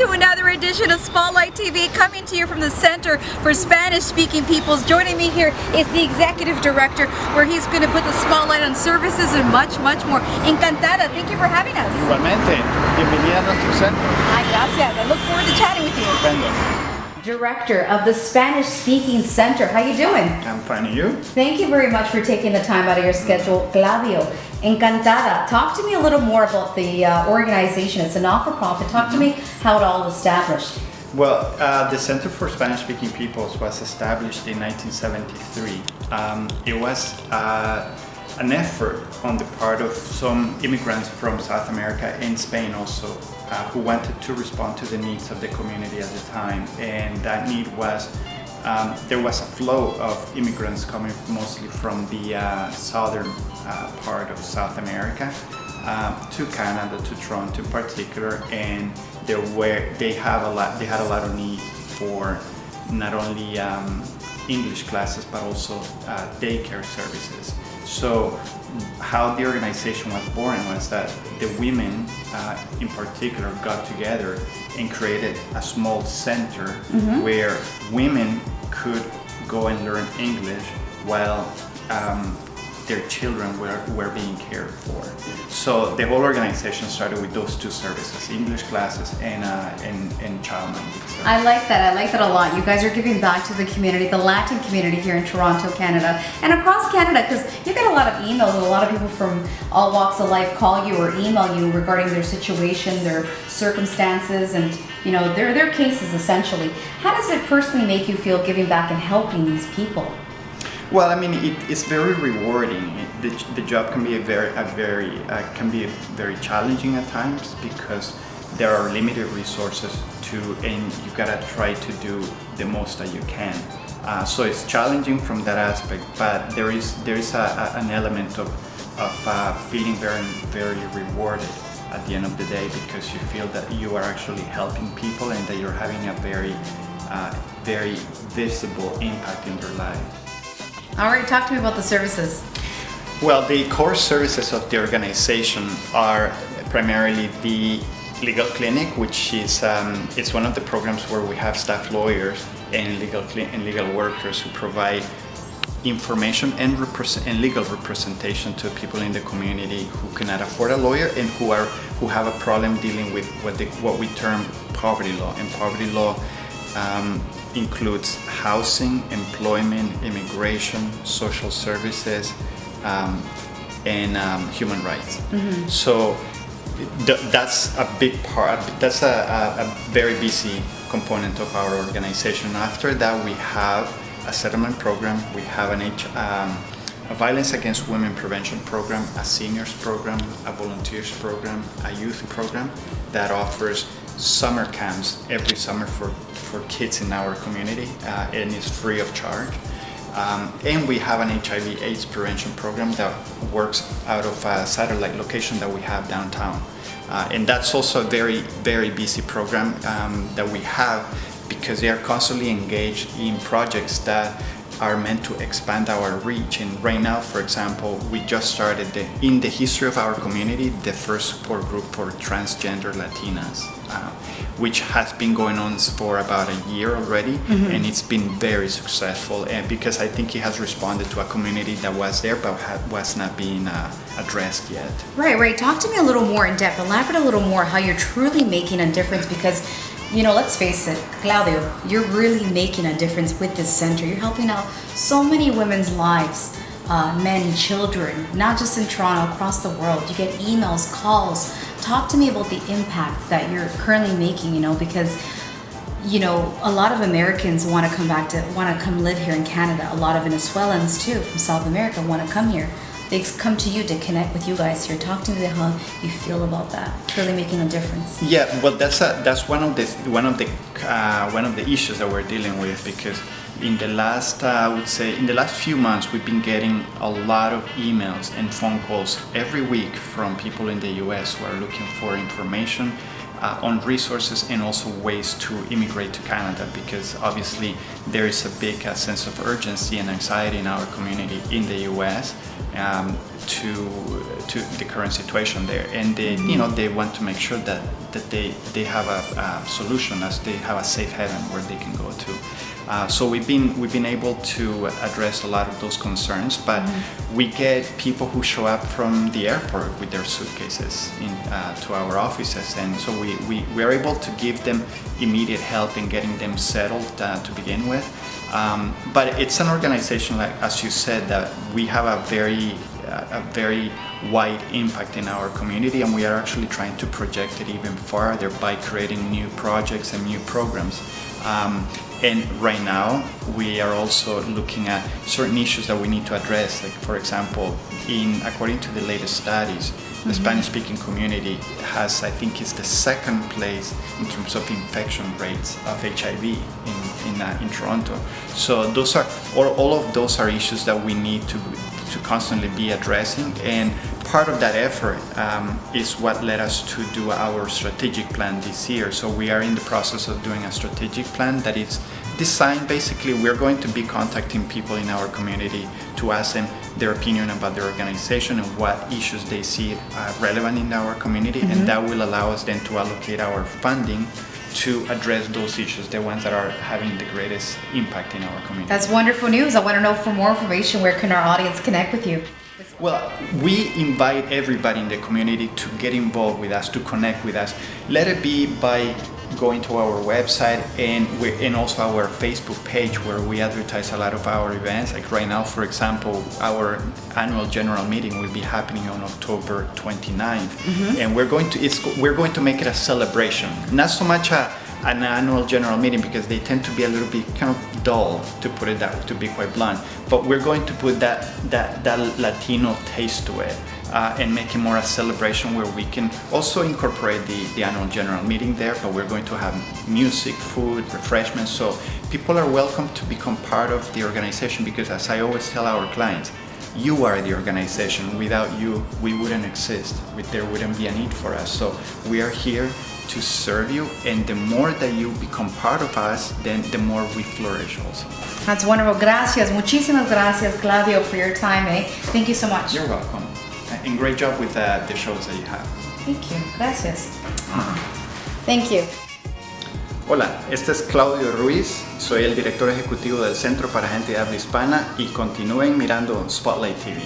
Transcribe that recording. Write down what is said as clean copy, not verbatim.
to another edition of Spotlight TV, coming to you from the Center for Spanish-Speaking Peoples. Joining me here is the Executive Director, where he's going to put the spotlight on services and much, much more. Encantada, thank you for having us. Igualmente, bienvenida a nuestro centro. Ay, gracias. I look forward to chatting with you. Estupendo. Director of the Spanish-Speaking Center. How you doing? I'm fine, and you? Thank you very much for taking the time out of your schedule, Claudio. Encantada. Talk to me a little more about the organization. It's a not-for-profit. Talk to me how it all established. Well, the Center for Spanish-Speaking Peoples was established in 1973. It was an effort on the part of some immigrants from South America and Spain also, who wanted to respond to the needs of the community at the time. And that need was, there was a flow of immigrants coming mostly from the southern part of South America to Canada, to Toronto in particular, and they had a lot of need for not only English classes but also daycare services. So how the organization was born was that the women in particular got together and created a small center where women could go and learn English while their children were being cared for. So the whole organization started with those two services, English classes and child-minded services. I like that. I like that a lot. You guys are giving back to the community, the Latin community here in Toronto, Canada, and across Canada, because you get a lot of emails and a lot of people from all walks of life call you or email you regarding their situation, their circumstances, and you know their cases essentially. How does it personally make you feel giving back and helping these people? Well, I mean, it's very rewarding. The job can be can be very challenging at times because there are limited resources and you gotta try to do the most that you can. So it's challenging from that aspect, but there is an element of feeling very rewarded at the end of the day, because you feel that you are actually helping people and that you're having a very visible impact in their lives. All right, talk to me about the services. Well, the core services of the organization are primarily the legal clinic, which is it's one of the programs where we have staff lawyers and legal workers who provide information and legal representation to people in the community who cannot afford a lawyer and who have a problem dealing with what we term poverty law. And poverty law includes housing, employment, immigration, social services, and human rights. So that's a big part, that's a very busy component of our organization. After that, we have a settlement program, we have a violence against women prevention program, a seniors program, a volunteers program, a youth program that offers summer camps every summer for kids in our community, and is free of charge. And we have an HIV/AIDS prevention program that works out of a satellite location that we have downtown. And that's also a very busy program that we have, because they are constantly engaged in projects that are meant to expand our reach. And right now, for example, we just started in the history of our community, the first support group for transgender Latinas, which has been going on for about a year already, and it's been very successful, and because I think it has responded to a community that was there but was not being addressed yet. Right. Talk to me a little more in depth, elaborate a little more how you're truly making a difference, because you know, let's face it, Claudio, you're really making a difference with this center. You're helping out so many women's lives, men, children, not just in Toronto, across the world. You get emails, calls. Talk to me about the impact that you're currently making, you know, because, you know, a lot of Americans want to come live here in Canada. A lot of Venezuelans too, from South America, want to come here. They come to you to connect with you guys here. Talk to me about how you feel about that. Really making a difference. Yeah, well, that's one of the issues that we're dealing with, because in the last I would say in the last few months we've been getting a lot of emails and phone calls every week from people in the US who are looking for information on resources and also ways to immigrate to Canada, because obviously there is a big sense of urgency and anxiety in our community in the US to the current situation there, and they they want to make sure that they have a solution, as they have a safe haven where they can go to. So we've been able to address a lot of those concerns, but we get people who show up from the airport with their suitcases to our offices, and so we are able to give them immediate help in getting them settled to begin with. But it's an organization, like as you said, that we have a very wide impact in our community, and we are actually trying to project it even farther by creating new projects and new programs. And right now, we are also looking at certain issues that we need to address. Like, for example, according to the latest studies, the Spanish-speaking community has, I think, is the second place in terms of infection rates of HIV in Toronto. So those are, all of those are issues that we need to constantly be addressing, and part of that effort is what led us to do our strategic plan this year. So we are in the process of doing a strategic plan that is designed, basically we're going to be contacting people in our community to ask them their opinion about their organization and what issues they see relevant in our community, and that will allow us then to allocate our funding to address those issues, the ones that are having the greatest impact in our community. That's wonderful news. I want to know, for more information, where can our audience connect with you? Well, we invite everybody in the community to get involved with us, to connect with us. Let it be by going to our website and also our Facebook page, where we advertise a lot of our events. Like right now, for example, our annual general meeting will be happening on October 29th, and we're going to make it a celebration, not so much an annual general meeting, because they tend to be a little bit kind of dull, to be quite blunt. But we're going to put that Latino taste to it, and make it more a celebration, where we can also incorporate the annual general meeting there. But we're going to have music, food, refreshments, so people are welcome to become part of the organization, because as I always tell our clients, you are the organization. Without you, we wouldn't exist. There wouldn't be a need for us. So we are here to serve you, and the more that you become part of us, then the more we flourish also. That's wonderful. Gracias. Muchísimas gracias, Claudio, for your time. Thank you so much. You're welcome. And great job with the shows that you have. Thank you. Gracias. Thank you. Hola, este es Claudio Ruiz. Soy el director ejecutivo del Centro para Gente de Habla Hispana, y continúen mirando Spotlight TV.